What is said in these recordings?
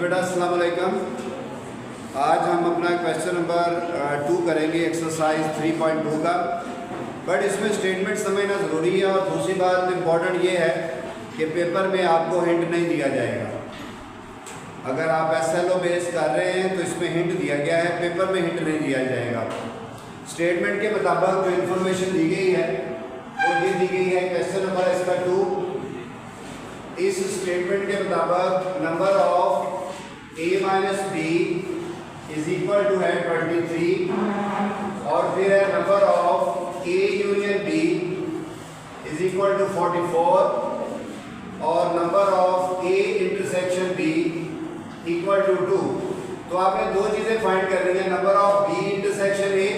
बेटा, अस्सलाम वालेकुम। आज हम अपना क्वेश्चन नंबर 2 करेंगे एक्सरसाइज 3.2 का। बट इसमें स्टेटमेंट समझना ज़रूरी है और दूसरी बात इम्पॉर्टेंट ये है कि पेपर में आपको हिंट नहीं दिया जाएगा। अगर आप SLO बेस कर रहे हैं तो इसमें हिंट दिया गया है, पेपर में हिंट नहीं दिया जाएगा। स्टेटमेंट के मुताबिक जो इन्फॉर्मेशन दी गई है वो ये दी गई है। क्वेश्चन नंबर इसका 2, इस स्टेटमेंट के मुताबिक number of a minus B is equal to है 23 और फिर है number of a union b is equal to 44 और number of a intersection b equal to 2। तो आपने दो चीजें फाइंड करनी है, number of b intersection a,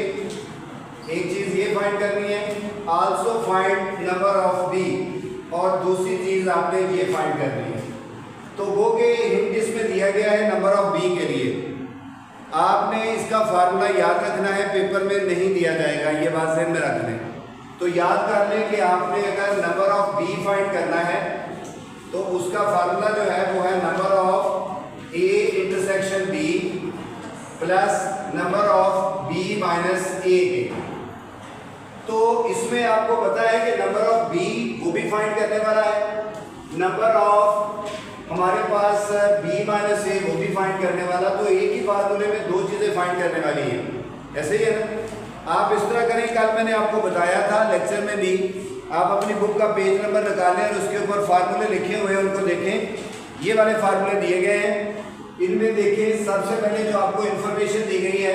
एक चीज ये फाइंड करनी है, also find number of b, और दूसरी चीज आपने ये फाइंड करनी है। तो वो के हिंट इसमें दिया गया है नंबर ऑफ b के लिए। आपने इसका फार्मूला याद रखना है, पेपर में नहीं दिया जाएगा, ये बात ध्यान में रख लें। तो याद कर लें कि आपने अगर नंबर ऑफ b फाइंड करना है तो उसका फार्मूला जो है वो है number of a intersection b plus number of b minus a के। तो इसमें आपको पता है कि नंबर ऑफ b वो भी फाइंड करने वाला है, नंबर ऑफ हमारे पास b माइनस a वो भी फाइंड करने वाला। तो एक ही फार्मूले में दो चीजें फाइंड करने वाली हैं, ऐसे ही है ना। आप इस तरह करें, कल मैंने आपको बताया था लेक्चर में भी, आप अपनी बुक का पेज नंबर निकालें और उसके ऊपर फार्मूले लिखे हुए हैं उनको देखें। ये वाले फार्मूले दिए गए हैं, इनमें देखें सबसे पहले जो आपको इंफॉर्मेशन दी गई है,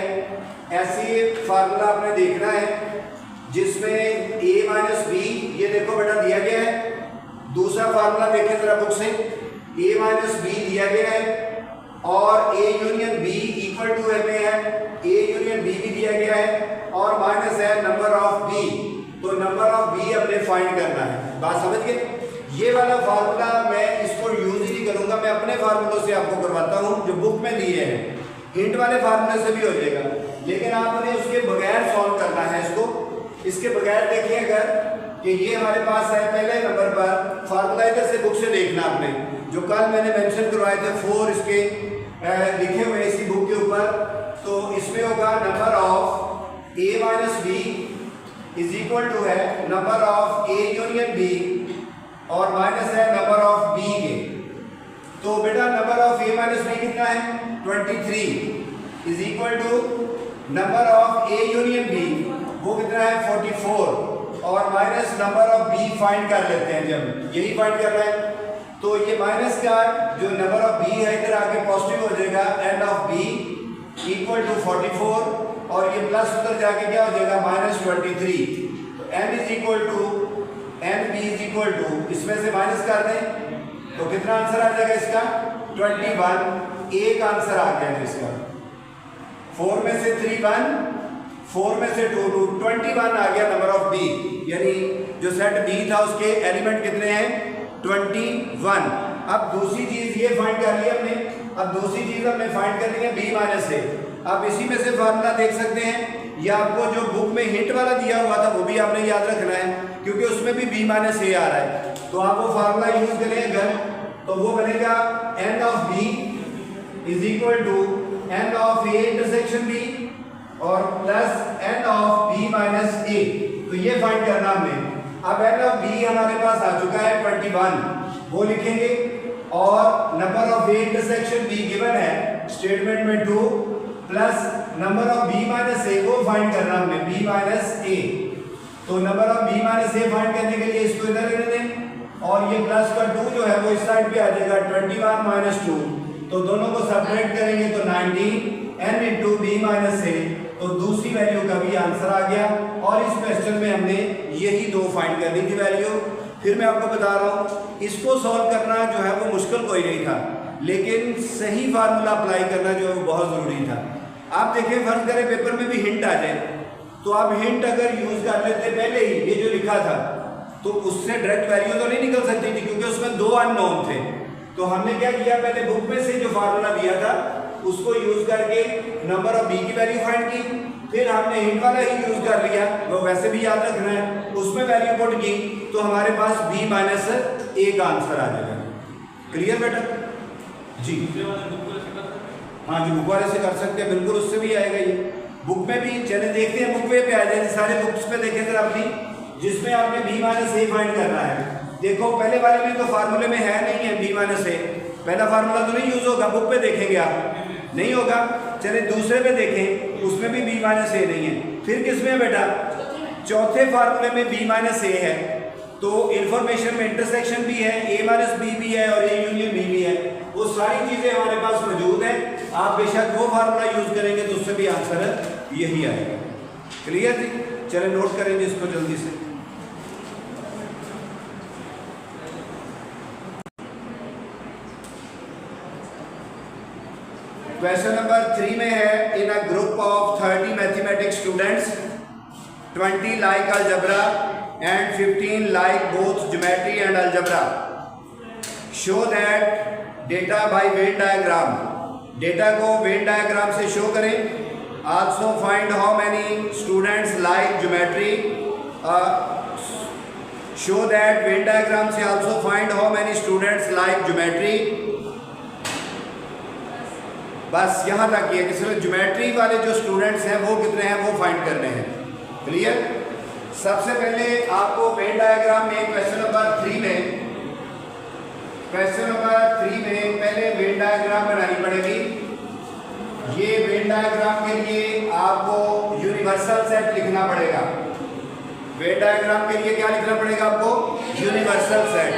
ऐसी फार्मूला आपने देखना है जिसमें a माइनस बी, ये देखो बेटा दिया गया है। दूसरा फार्मूला देखें जरा बुक से, a माइनस बी दिया गया है और a union b equal to में है, a यूनियन b भी दिया गया है और माइनस है नंबर ऑफ b। तो नंबर ऑफ b हमने फाइंड करना है, बात समझ गए। ये वाला फार्मूला मैं इसको यूज ही नहीं करूंगा, मैं अपने फार्मूलों से आपको करवाता हूँ जो बुक में दिए हैं। हिंट वाले फार्मूले से भी हो जाएगा, लेकिन आपने उसके बगैर सॉल्व करना है इसको। इसके बगैर देखिए अगर कि ये हमारे पास है पहले नंबर पर, फार्मूला इधर से बुक से देखना आपने, जो कल मैंने मेंशन करवाए थे 4 इसके लिखे हुए इसी बुक के ऊपर। तो इसमें होगा number of a minus B is equal to है number of a union b और माइनस है नंबर ऑफ b के। तो बेटा number of a minus b कितना है 23 is equal to number of a union b वो कितना है 44 और minus number of b find कर लेते हैं। जब यही फाइंड कर रहे हैं तो ये माइनस का जो नंबर ऑफ b है इधर आके पॉजिटिव हो जाएगा, n of b equal to 44 और ये प्लस उधर जाके क्या हो जाएगा माइनस 23। तो n is equal to n b is equal to, इसमें से माइनस कर दें तो कितना आंसर आ जाएगा इसका 21। एक आंसर आ गया है इसका, 4 में से 3 1, 4 में से 2 2, 21 आ गया नंबर ऑफ b। यानी जो सेट b था उसके एलिमेंट कितने हैं 21। अब दूसरी चीज ये फाइंड कर लिया हमने, अब दूसरी चीज हमने फाइंड करनी है b माइनस से। अब इसी में से फार्मूला देख सकते हैं, या आपको जो बुक में हिंट वाला दिया हुआ था वो भी आपने याद रखना है, क्योंकि उसमें भी b माइनस a आ रहा है। तो आप वो फार्मूला यूज करें अगर, तो वो बनेगा n of b is equal to n of a intersection b और plus n of b minus a। तो ये फाइंड करना हमने। अब n ऑफ b हमारे पास आ चुका है 21, वो लिखेंगे, और number of a intersection b given है स्टेटमेंट में 2 plus number of b minus a वो फाइंड करना हमने b माइनस a। तो number of b minus a find करने के लिए इसको इधर लेने दें और ये प्लस का 2 जो है वो इस साइड पे आ जाएगा 21 माइनस 2। तो दोनों को सेपरेट करेंगे तो 19 n into b minus a। तो दूसरी वैल्यू का भी आंसर आ गया, और इस क्वेश्चन में हमने यही दो फाइंड करनी थी वैल्यू। फिर मैं आपको बता रहा हूँ, इसको सॉल्व करना जो है वो मुश्किल कोई नहीं था, लेकिन सही फार्मूला अप्लाई करना जो है वो बहुत ज़रूरी था। आप देखिए, फर्ज करें पेपर में भी हिंट आ जाए, तो आप हिंट अगर यूज़ कर लेते पहले ही ये जो लिखा था, तो उससे डायरेक्ट वैल्यू तो नहीं निकल सकती थी, क्योंकि उसमें 2 अननोन थे। तो हमने क्या किया, पहले बुक में से जो फार्मूला दिया था उसको यूज करके नंबर ऑफ b की वैल्यू फाइंड की, फिर हमने हिंट वाला ही यूज कर लिया, वो वैसे भी याद रखना है, उसमें वैल्यू पुट की तो हमारे पास b माइनस a का आंसर आ जाएगा। क्लियर बेटा? जी हाँ जी, बुक वाले से कर सकते हैं, बिल्कुल उससे भी आएगा ये। बुक में भी चले देखते हैं, बुक पे आ जाए, सारे बुक्स पे देखें सर अपनी, जिसमें आपने b माइनस ए फाइंड करना है। देखो पहले वाले में तो फार्मूले में है नहीं है b माइनस ए, पहला फार्मूला तो नहीं यूज होगा, बुक पे देखेंगे आप नहीं होगा। चले दूसरे पे देखें, उसमें भी b माइनस ए नहीं है। फिर किसमें बेटा, चौथे फार्मूले में b माइनस ए है, तो इंफॉर्मेशन में इंटरसेक्शन भी है, a माइनस बी भी है और a यूनियन b भी है, वो सारी चीजें हमारे पास मौजूद है। आप बेशक वो फार्मूला यूज करेंगे तो उससे भी आंसर यही आएगा। क्लियर जी, चले नोट करेंगे इसको जल्दी से। क्वेश्चन नंबर 3 में है, in a group of 30 mathematics students 20 like algebra and 15 like both geometry and algebra. Show that data by Venn diagram. Data को Venn diagram से show करें. Also find how many students like geometry. Show that Venn diagram से also find how many students like geometry. बस यहाँ तक ये कि सिर्फ ज्योमेट्री वाले जो स्टूडेंट्स हैं वो कितने हैं वो फाइंड करने हैं। क्लियर। सबसे पहले आपको वेन डायग्राम में क्वेश्चन नंबर 3 में पहले वेन डायग्राम बनानी पड़ेगी। ये वेन डायग्राम के लिए आपको यूनिवर्सल सेट लिखना पड़ेगा। वेन डायग्राम के लिए क्या लिखना पड़ेगा आपको, यूनिवर्सल सेट।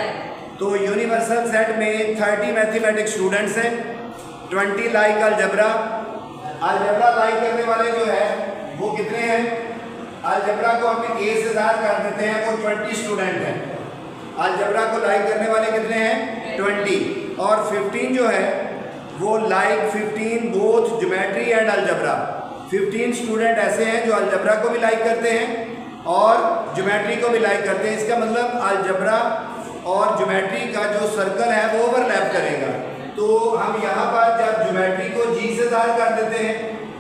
तो यूनिवर्सल सेट में 30 मैथमेटिक्स स्टूडेंट्स हैं, 20 लाइक अलजेब्रा। अलजेब्रा लाइक करने वाले जो है वो कितने हैं, अलजेब्रा को हम ए से ज़ाहिर कर देते हैं, वो 20 स्टूडेंट हैं। अलजेब्रा को लाइक करने वाले कितने हैं 20, और 15 जो है वो like 15 both geometry and algebra. 15 student ऐसे हैं जो अलजेब्रा को भी लाइक करते हैं और ज्योमेट्री को भी लाइक करते हैं। इसका मतलब अलजेब्रा और ज्योमेट्री का जो सर्कल है वो ओवरलैप करेगा। तो हम यहाँ पर जब ज्योमेट्री को जी से ज़ाहिर कर देते हैं,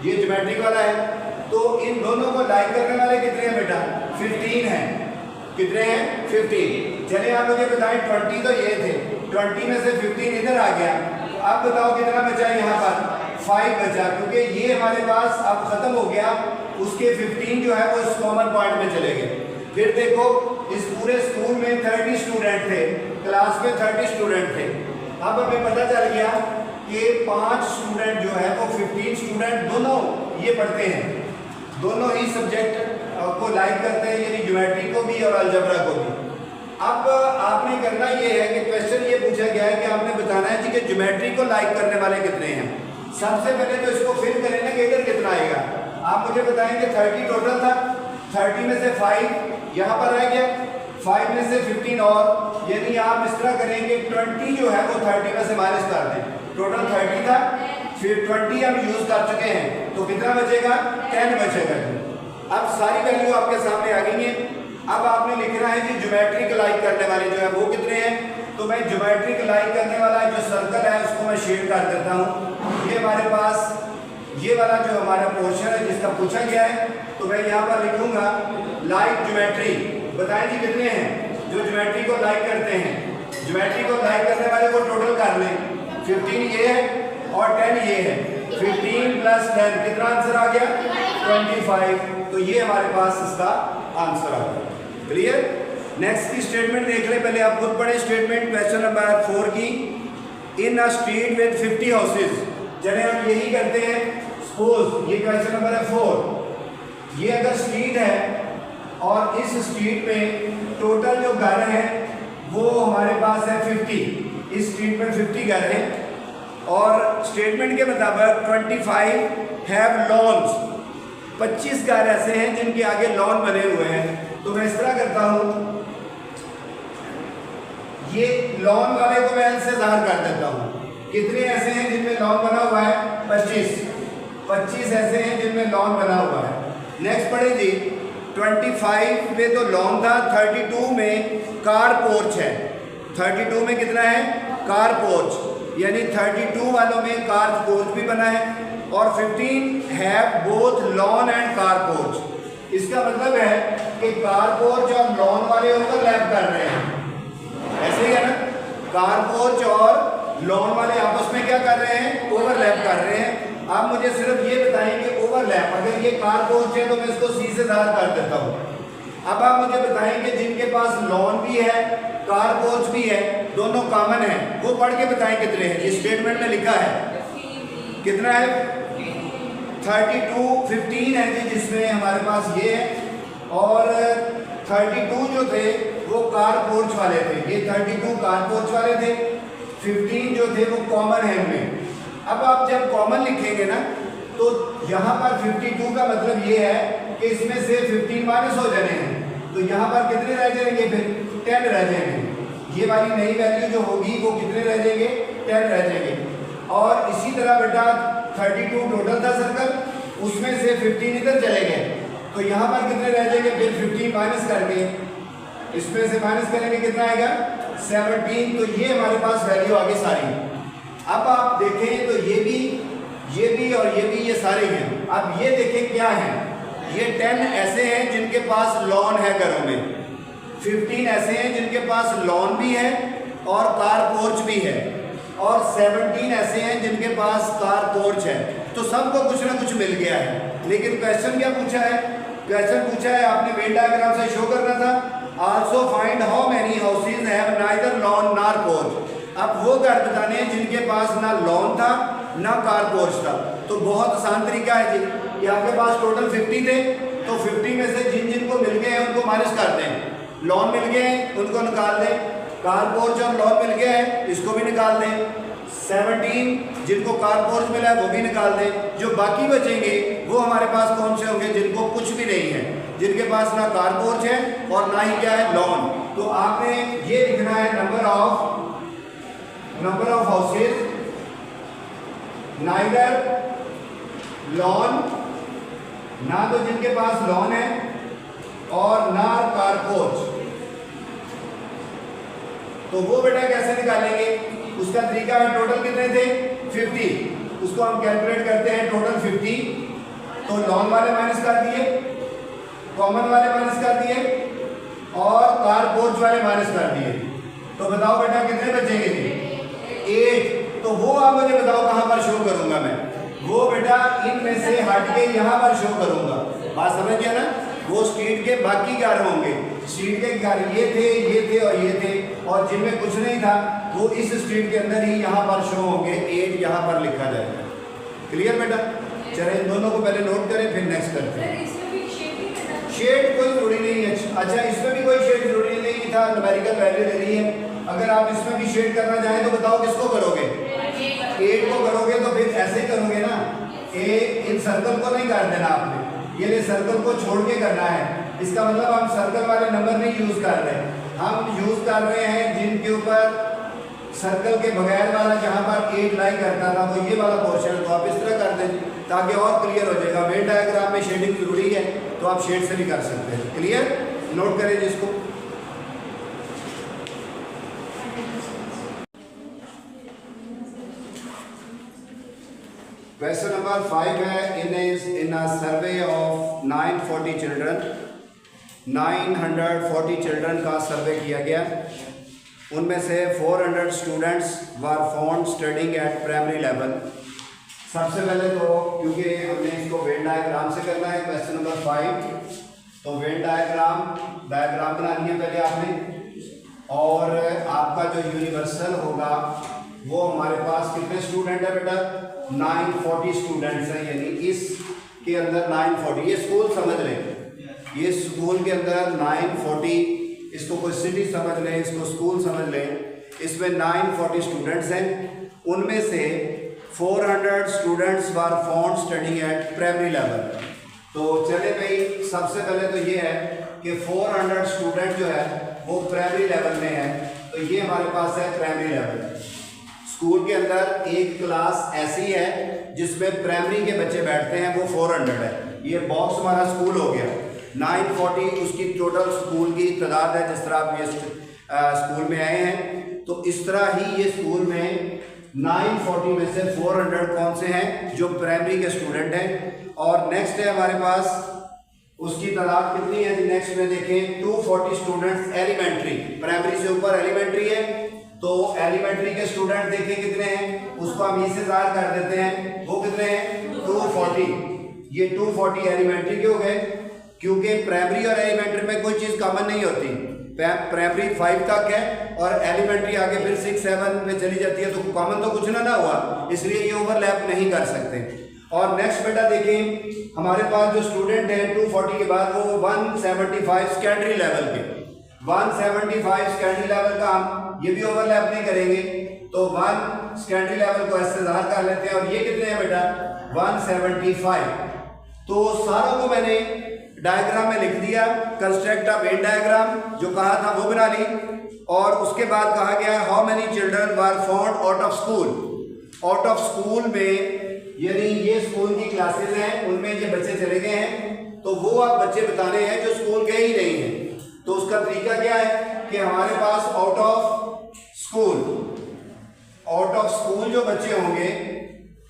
ये ज्योमेट्री वाला है, तो इन दोनों को लाइक करने वाले कितने हैं बेटा, 15 हैं। कितने हैं 15। चलिए आप मुझे बताएं, 20 तो ये थे, 20 में से 15 इधर आ गया। अब बताओ कितना बचा यहाँ पर, 5 बचा, क्योंकि ये हमारे पास अब खत्म हो गया। उसके 15 जो है वो इस कॉमन पॉइंट में चले गए। फिर देखो इस पूरे स्कूल में 30 स्टूडेंट थे, क्लास में 30 स्टूडेंट थे। अब हमें पता चल गया कि 5 स्टूडेंट जो है वो 15 स्टूडेंट दोनों ये पढ़ते हैं, दोनों ही सब्जेक्ट को लाइक करते हैं, यानी ज्योमेट्री को भी और अलजेब्रा को भी। अब आपने करना ये है कि क्वेश्चन ये पूछा गया है कि आपने बताना है जी कि ज्योमेट्री को लाइक करने वाले कितने हैं। सबसे पहले तो इसको फिल करें ना कि इधर कितना आएगा। आप मुझे बताएंगे 30 टोटल था, 30 में से 5 यहाँ पर रह गया, 5 में से 15 और, यानी आप इस तरह करेंगे 20 जो है वो 30 में से माइनस कर दें। टोटल 30 था, फिर 20 हम यूज कर चुके हैं, तो कितना बचेगा 10 बचेगा। अब सारी वैल्यू आपके सामने आ गई है। अब आपने लिखना है कि ज्योमेट्री को लाइक करने वाले जो है वो कितने हैं। तो मैं ज्योमेट्री को लाइक करने वाला जो सर्कल है उसको मैं शेड कर देता हूँ। ये हमारे पास ये वाला जो हमारा पोर्शन है जिसका पूछा गया है, तो मैं यहाँ पर लिखूंगा लाइक ज्योमेट्री। बताएं जी कितने हैं जो ज्योमेट्री को लाइक करते हैं। ज्योमेट्री को लाइक करने वाले को टोटल कर लें, 15 ये है और 10 ये है। 15 प्लस 10 कितना आंसर आ गया 25। तो ये हमारे पास इसका आंसर आ गया। क्लियर। नेक्स्ट की स्टेटमेंट देख ले, पहले आप खुद पढ़े स्टेटमेंट क्वेश्चन नंबर 4 की। इन अ स्ट्रीट विद 50 हाउसेज। चले हम यही करते हैं, सपोज ये क्वेश्चन नंबर है 4। ये अगर स्ट्रीट है और इस स्ट्रीट में टोटल जो घर हैं वो हमारे पास है 50। इस स्ट्रीट में 50 घर हैं और स्टेटमेंट के मुताबिक 25 हैव लॉन्स। 25 घर ऐसे हैं जिनके आगे लॉन बने हुए हैं। तो मैं इस तरह करता हूं, ये लॉन वाले को मैं से ज़ाहिर कर देता हूं। कितने ऐसे हैं जिनमें लॉन बना हुआ है 25 ऐसे हैं जिनमें लॉन बना हुआ है। नेक्स्ट पढ़े जी, 25 में तो लॉन था, 32 में कार पोर्च है। 32 में कितना है कार पोर्च, यानी 32 वालों में कार पोर्च भी बना है। और 15 have both lawn and car porch. इसका मतलब है कि कार पोर्च और लॉन वाले ओवरलैप कर रहे हैं। ऐसे ही है ना, कार पोर्च और लॉन वाले आपस में क्या कर रहे हैं, ओवरलैप कर रहे हैं। आप मुझे सिर्फ ये बताएंगे ओवरलैप, अगर ये कार पोर्च है तो मैं इसको सी से ज़ाहिर कर देता हूँ। अब आप मुझे बताएंगे जिनके पास लॉन भी है कार पोर्च भी है, दोनों कॉमन है, वो पढ़ के बताएं कितने हैं। ये स्टेटमेंट में लिखा है कितना है, 32 15 है जी, जिसमें हमारे पास ये है, और 32 जो थे वो कार पोर्च वाले थे, ये 32 कार पोर्च वाले थे, 15 जो थे वो कॉमन है उनमें। अब आप जब कॉमन लिखेंगे ना तो यहाँ पर 52 का मतलब ये है कि इसमें से 15 माइनस हो जाने हैं, तो यहाँ पर कितने रह जाएंगे, फिर 10 रह जाएंगे। ये वाली नई वैल्यू जो होगी वो कितने रह जाएंगे, 10 रह जाएंगे। और इसी तरह बेटा 32 टोटल था सर्कल, उसमें से 15 इधर चले गए, तो यहाँ पर कितने रह जाएंगे, फिर 15 माइनस करके इसमें से माइनस करेंगे कितना आएगा, 17। तो ये हमारे पास वैल्यू आ गई सारी। अब आप देखें तो ये भी और ये भी, ये सारे हैं। अब ये देखें क्या है, ये 10 ऐसे हैं जिनके पास लॉन है घरों में, 15 ऐसे हैं जिनके पास लॉन भी है और कार पोर्च भी है, और 17 ऐसे हैं जिनके पास कार पोर्च है। तो सबको कुछ ना कुछ मिल गया है। लेकिन क्वेश्चन क्या पूछा है, क्वेश्चन पूछा है आपने वेन डायग्राम से शो करना था, also find how many houses have neither lawn nor porch. अब वो घर बताने हैं जिनके पास ना लॉन था ना कार पोर्च था। तो बहुत आसान तरीका है जी कि आपके पास टोटल 50 थे, तो 50 में से जिन जिनको मिल गए हैं उनको माइनस कर दें। लॉन मिल गए हैं उनको निकाल दें, कार पोर्च और लॉन मिल गया है इसको भी निकाल दें, 17 जिनको कार पोर्च मिला है वो भी निकाल दें। जो बाकी बचेंगे वो हमारे पास कौन से होंगे, जिनको कुछ भी नहीं है, जिनके पास ना कार पोर्च है और ना ही क्या है, लॉन। तो आपने ये लिखना है number of houses neither lawn, ना तो जिनके पास लॉन है और ना कार पोर्च। तो वो बेटा कैसे निकालेंगे, उसका तरीका है, टोटल कितने थे 50, उसको हम कैलकुलेट करते हैं टोटल 50। तो लॉन वाले माइनस कर दिए, कॉमन वाले माइनस कर दिए और कार पोर्च वाले माइनस कर दिए। तो बताओ बेटा कितने बचेंगे जी, 8। तो वो आप मुझे बताओ कहां पर शो करूंगा मैं, वो बेटा इनमें से हट के यहां पर शो करूंगा। बात समझ गया ना, वो स्ट्रीट के बाकी घर होंगे, स्ट्रीट के घर ये थे और ये थे, और जिनमें कुछ नहीं था वो इस स्ट्रीट के अंदर ही यहाँ पर शो होंगे, 8 यहाँ पर लिखा जाएगा। क्लियर बेटा, चले इन दोनों को पहले नोट करें फिर नेक्स्ट करते हैं। शेड कोई जरूरी नहीं है, अच्छा इसमें भी कोई शेड जरूरी नहीं था, न्यूमेरिकल वैल्यू दे रही है। अगर आप इसमें भी शेड करना चाहें तो बताओ किसको करोगे, 8 को करोगे। तो फिर ऐसे ही करोगे ना, इन सर्कल को नहीं कर देना आपने, ये सर्कल को छोड़ के करना है। इसका मतलब हम सर्कल वाले नंबर नहीं यूज कर रहे, हम यूज कर रहे हैं जिनके ऊपर सर्कल के बगैर वाला जहां पर 8 लाई करता था वो ये वाला पोर्शन। तो आप इस तरह कर दें ताकि और क्लियर हो जाएगा। वेन डायग्राम में शेडिंग जरूरी है तो आप शेड से भी कर सकते हैं। क्लियर, नोट करें जिसको। क्वेश्चन नंबर 5 है, in a survey of 940 children, 940 children का सर्वे किया गया, उनमें से 400 students were found studying eight primary level. सबसे पहले तो क्योंकि हमने इसको वेन डायग्राम से करना है क्वेश्चन नंबर 5, तो वेन डायग्राम बनानी है पहले आपने, और आपका जो यूनिवर्सल होगा वो हमारे पास कितने स्टूडेंट है बेटा, 940 स्टूडेंट्स हैं, यानी इसके अंदर 940, ये स्कूल समझ लें, ये स्कूल के अंदर 940, इसको कोई सिटी समझ लें, इसको स्कूल समझ लें, इसमें 940 स्टूडेंट्स हैं। उनमें से 400 students were found studying eight primary level. तो चले भाई, सबसे पहले तो ये है कि 400 स्टूडेंट जो है वो प्राइमरी लेवल में है, तो ये हमारे पास है प्राइमरी लेवल। स्कूल के अंदर एक क्लास ऐसी है जिसमें प्राइमरी के बच्चे बैठते हैं, वो 400 है। ये बॉक्स हमारा स्कूल हो गया, 940 उसकी टोटल स्कूल की तादाद है। जिस तरह आप ये स्कूल में आए हैं तो इस तरह ही ये स्कूल में 940 में से 400 कौन से हैं, जो प्राइमरी के स्टूडेंट हैं। और नेक्स्ट है हमारे पास, उसकी तादाद कितनी है, नेक्स्ट में देखें 240 स्टूडेंट्स एलिमेंट्री, प्राइमरी से ऊपर एलिमेंट्री है, तो एलिमेंट्री के स्टूडेंट देखिए कितने हैं, उसको हम ई से ज़ाहिर कर देते हैं, वो कितने हैं 240। ये 240 एलिमेंट्री के हो गए, क्योंकि प्राइमरी और एलिमेंट्री में कोई चीज़ कॉमन नहीं होती। प्राइमरी 5 तक है और एलिमेंट्री आगे फिर 6 7 पे चली जाती है, तो कॉमन तो कुछ ना हुआ, इसलिए ये ओवरलैप नहीं कर सकते। और नेक्स्ट बेटा देखें, हमारे पास जो स्टूडेंट है 240 के बाद वो 175 सेकेंडरी लेवल के, 175 सेकेंडरी लेवल का हम ये भी ओवरलैप नहीं करेंगे, तो 1 सेकेंडरी लेवल को ऐसे ज़ाहिर कर लेते हैं। और ये कितने हैं बेटा 175। तो सारों को मैंने डायग्राम में लिख दिया, कंस्ट्रक्ट अ वेन डायग्राम जो कहा था वो बना ली। और उसके बाद कहा गया how many children were found out of school. Out of school में यानी ये स्कूल की क्लासेस हैं, उनमें ये बच्चे चले गए हैं, तो वो आप बच्चे बताने हैं जो स्कूल गए ही नहीं हैं। तो उसका तरीका क्या है कि हमारे पास आउट ऑफ स्कूल जो बच्चे होंगे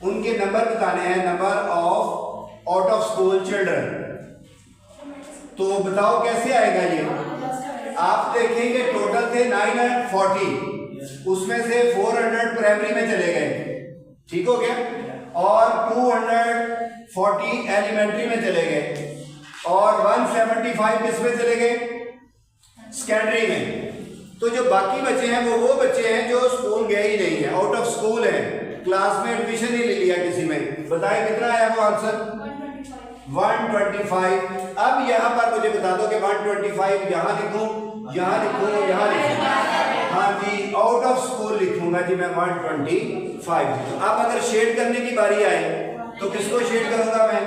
उनके नंबर बताने हैं, number of out of school children. तो बताओ कैसे आएगा ये। आप देखेंगे टोटल थे 940, उसमें से 400 प्राइमरी में चले गए, ठीक हो गया, और 240 एलिमेंट्री में चले गए, और 175 किस में चले गए सेकेंडरी में। तो जो बाकी बच्चे हैं वो बच्चे हैं जो स्कूल गए ही नहीं है, आउट ऑफ स्कूल है, क्लास में एडमिशन ही ले लिया किसी में। बताए कितना आया वो आंसर 125। अब यहां पर मुझे बता दो कि 125 यहां लिखूं, यहां लिखूं, यहां लिखूं। हाँ जी, आउट ऑफ स्कूल लिखूंगा जी मैं 125। तो अब अगर शेड करने की बारी आए तो किसको शेड करूंगा मैं,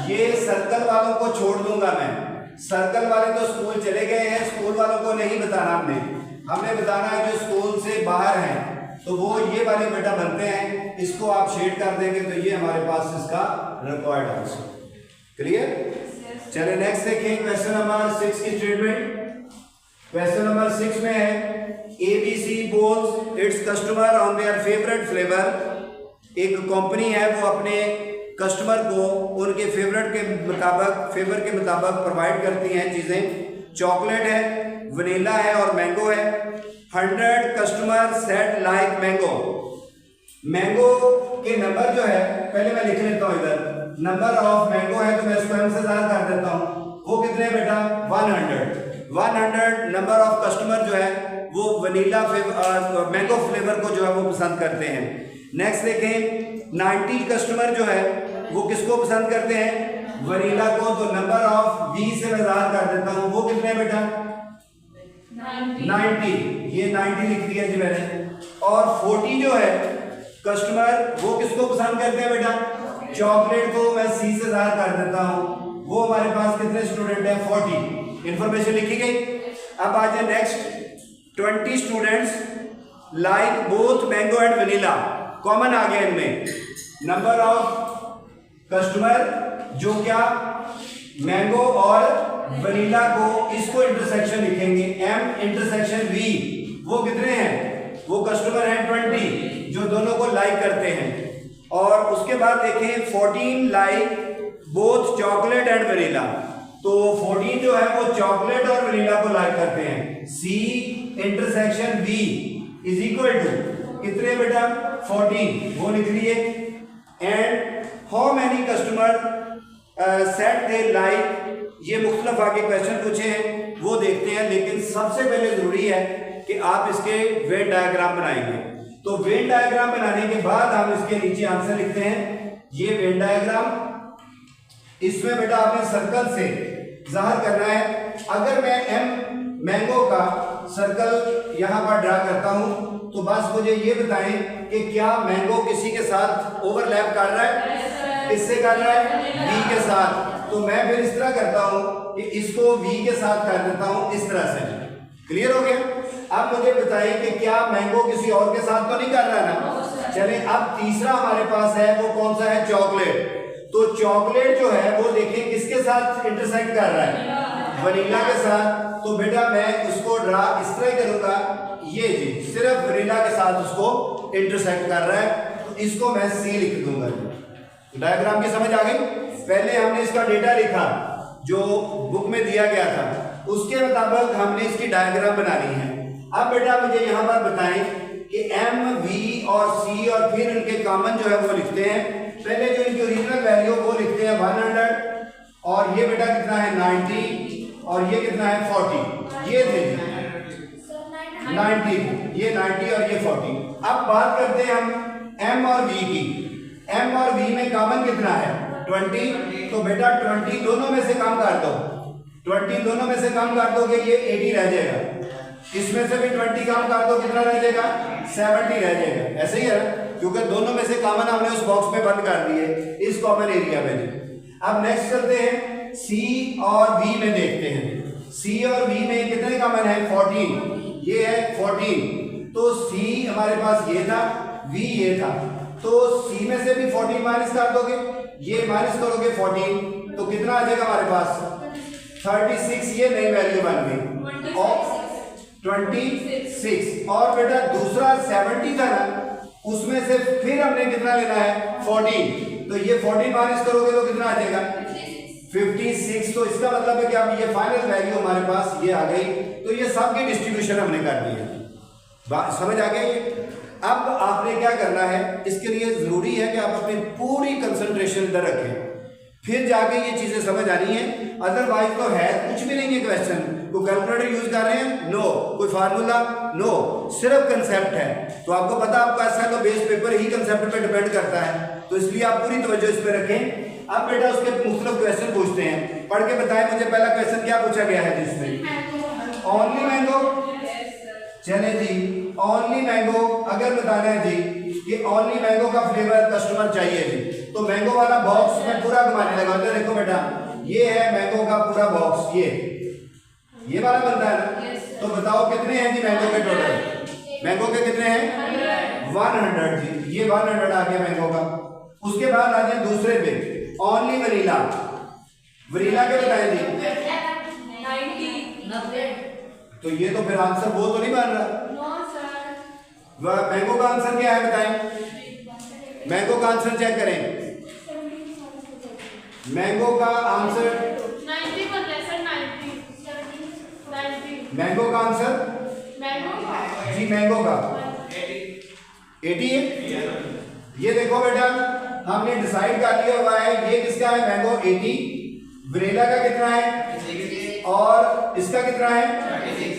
ये सर्कल वालों को छोड़ दूंगा मैं। सर्कल वाले तो स्कूल चले गए हैं, स्कूल वालों को नहीं बताना हमने बताना है जो स्कूल से बाहर हैं, तो वो ये वाले बेटा बनते हैं, इसको आप शेड कर देंगे तो ये हमारे पास इसका रिक्वायर्ड आंसर। क्लियर। चलिए नेक्स्ट देखें क्वेश्चन नंबर 6 की स्टेटमेंट। क्वेश्चन नंबर 6 में है ABC polls its customer on their favourite flavour. एक कंपनी है वो अपने कस्टमर को उनके फेवर के मुताबिक प्रोवाइड करती हैं चीज़ें। चॉकलेट है, वनीला है और मैंगो है। 100 customer set like mango. Mango के नंबर जो है पहले मैं लिख लेता हूँ इधर, नंबर ऑफ मैंगो है तो मैं इसको एम से ज़ाहिर कर देता हूँ, वो कितने बेटा 100 नंबर ऑफ कस्टमर जो है वो वनीला मैंगो फ्लेवर को जो है वो पसंद करते हैं। नेक्स्ट देखें 90 कस्टमर जो है वो किसको पसंद करते हैं, वनीला को, तो नंबर ऑफ 20 से मैं ज़ाहिर कर देता हूँ, वो कितने बेटा 90, ये 90 लिख दिया जी मैंने। और 40 जो है कस्टमर वो किसको पसंद करते हैं बेटा, चॉकलेट को, मैं सी से ज़ाहिर कर देता हूँ, वो हमारे पास कितने स्टूडेंट हैं 40। इंफॉर्मेशन लिखी गई। अब आ जाए next 20 students like both mango and vanilla. Common आ गया इनमें, नंबर ऑफ कस्टमर जो क्या मैंगो और वनीला को इसको इंटरसेक्शन लिखेंगे एम इंटरसेक्शन वी, वो कितने हैं, वो कस्टमर हैं 20 जो दोनों को लाइक करते हैं। और उसके बाद देखें 14 like both chocolate and vanilla, तो 14 जो है वो चॉकलेट और वनीला को लाइक करते हैं। C intersection V is equal to कितने बेटा 14, वो लिख लिए। And how many customer set they like, ये मुख्तलिफ आगे क्वेश्चन पूछे हैं वो देखते हैं, लेकिन सबसे पहले जरूरी है कि आप इसके वेन डायग्राम बनाएंगे। तो वेन डायग्राम बनाने के बाद हम इसके नीचे आंसर लिखते हैं। ये वेन डायग्राम, इसमें बेटा आपने सर्कल से जाहिर करना है। अगर मैं एम मैंगो का सर्कल यहां पर ड्रा करता हूं तो बस मुझे ये बताएं कि क्या मैंगो किसी के साथ ओवरलैप कर रहा है, किससे कर रहा है, बी के साथ। तो मैं फिर इस तरह करता हूं कि इसको बी के साथ कर देता हूं इस तरह से। क्लियर हो गया। अब मुझे बताइए कि क्या मैंगो किसी और के साथ तो नहीं कर रहा ना। चले अब तीसरा हमारे पास है, वो कौन सा है, चॉकलेट। तो चॉकलेट जो है वो देखिए किसके साथ इंटरसेक्ट कर रहा है, वनीला के साथ। तो बेटा मैं उसको ड्रा इस तरह करूंगा, ये जी सिर्फ वनीला के साथ उसको इंटरसेक्ट कर रहा है, तो इसको मैं सी लिख दूंगा। डायग्राम की समझ आ गई। पहले हमने इसका डेटा लिखा जो बुक में दिया गया था, उसके मुताबिक हमने इसकी डायग्राम बनानी है। अब बेटा मुझे यहाँ पर बताएं कि एम, वी और सी और फिर इनके कॉमन जो है वो लिखते हैं। पहले जो इनकी ओरिजिनल वैल्यू वो लिखते हैं 100 और ये बेटा कितना है 90 और ये कितना है 40। ये थे 90, ये 90 और ये 40। अब बात करते हैं हम एम और वी की। एम और वी में कॉमन कितना है 20, तो बेटा 20 दोनों में से कम कर दो, 20 दोनों में से कम कर दोगे ये 80 रह जाएगा। इसमें से भी 20 कम कर दो, कितना रह जाएगा 70 रह जाएगा। ऐसे ही है क्योंकि दोनों में से कॉमन हमने उस बॉक्स में बंद कर दिए इस कॉमन एरिया में। अब नेक्स्ट करते हैं सी और वी में देखते हैं। सी और वी में कितने कॉमन है 14, ये है 14। तो सी हमारे पास ये था, वी ये था, तो सी में से भी 14 माइनस कर दोगे, ये माइनस करोगे 14 तो कितना आ जाएगा हमारे पास 36। ये नई वैल्यू बन गई और 26। और बेटा दूसरा 70 था ना, उसमें से फिर हमने कितना लेना है 14, तो ये 14 माइनस करोगे तो कितना आ जाएगा 56। तो इसका मतलब है कि अब ये फाइनल वैल्यू हमारे पास ये आ गई। तो ये सबकी डिस्ट्रीब्यूशन हमने कर दी है। बात समझ आ गई ये? अब आपने क्या करना है, इसके लिए जरूरी है कि आप अपनी पूरी कंसंट्रेशन इधर रखें, फिर जाके ये चीजें समझ आनी है। अदरवाइज तो है कुछ भी नहीं है क्वेश्चन। कोई कैलकुलेटर यूज कर रहे हैं नो, कोई फार्मूला नो, सिर्फ कंसेप्ट है। तो आपको पता आपका ऐसा तो बेस पेपर ही कंसेप्ट पे डिपेंड करता है, तो इसलिए आप पूरी तवज्जो इस पे रखें। अब बेटा उसके मुख्तलिफ क्वेश्चन पूछते हैं, पढ़ के बताएं मुझे पहला क्वेश्चन क्या पूछा गया है जिसमें ओनली मैंगो। चले जी ओनली मैंगो अगर बताना है जी कि ओनली मैंगो का फ्लेवर कस्टमर चाहिए जी, तो मैंगो वाला बॉक्स में पूरा घुमाने लगा। तो देखो बेटा ये है मैंगो का पूरा बॉक्स, ये वाला बनता है ना। तो बताओ कितने हैं जी मैंगो के टोटल, मैंगो के कितने हैं 100 जी, ये 100 आ गया मैंगो का। उसके बाद आ जाए दूसरे पे ओनली वनीला, वनीला के बताएं जी 90। तो ये तो फिर आंसर वो तो नहीं बन रहा। मैंगो का आंसर क्या है बताएं, मैंगो का आंसर चेक करें। मैंगो का आंसर 90 पर लेसन 90 मैंगो का आंसर जी मैंगो का 80 है। ये देखो बेटा हमने डिसाइड कर लिया हुआ है ये किसका है मैंगो 80, वनीला का कितना है और इसका कितना है।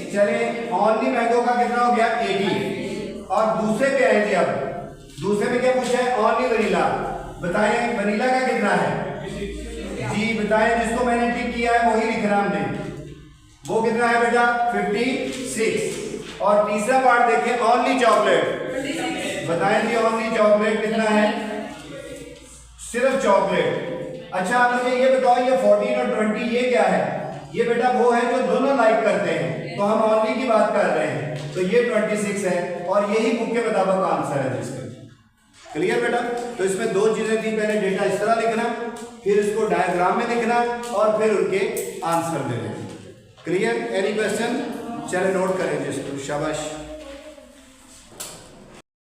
चले ओनली मैंगो का कितना हो गया 80 और दूसरे पे आएंगे। अब दूसरे में क्या पूछा है ओनली वनीला, बताएं वनीला का कितना है जी, बताएं जिसको मैंने टिक किया है वही लिखना हमने, वो कितना है बेटा 56। और तीसरा पार्ट देखें ओनली चॉकलेट, बताएं जी ओनली चॉकलेट कितना है, सिर्फ चॉकलेट। अच्छा आप मुझे ये बताओ ये 14 और 20 ये क्या है, ये बेटा वो है जो दोनों लाइक करते हैं, तो हम ओनली की बात कर रहे हैं, तो ये 26 है और यही बुक के मुताबिक आंसर है जिसका। क्लियर बेटा? तो इसमें दो चीजें थी, पहले डेटा इस तरह लिखना, फिर इसको डायग्राम में लिखना और फिर उनके आंसर दे देना। क्लियर? Any question? चले नोट करें जिसको, शाबाश।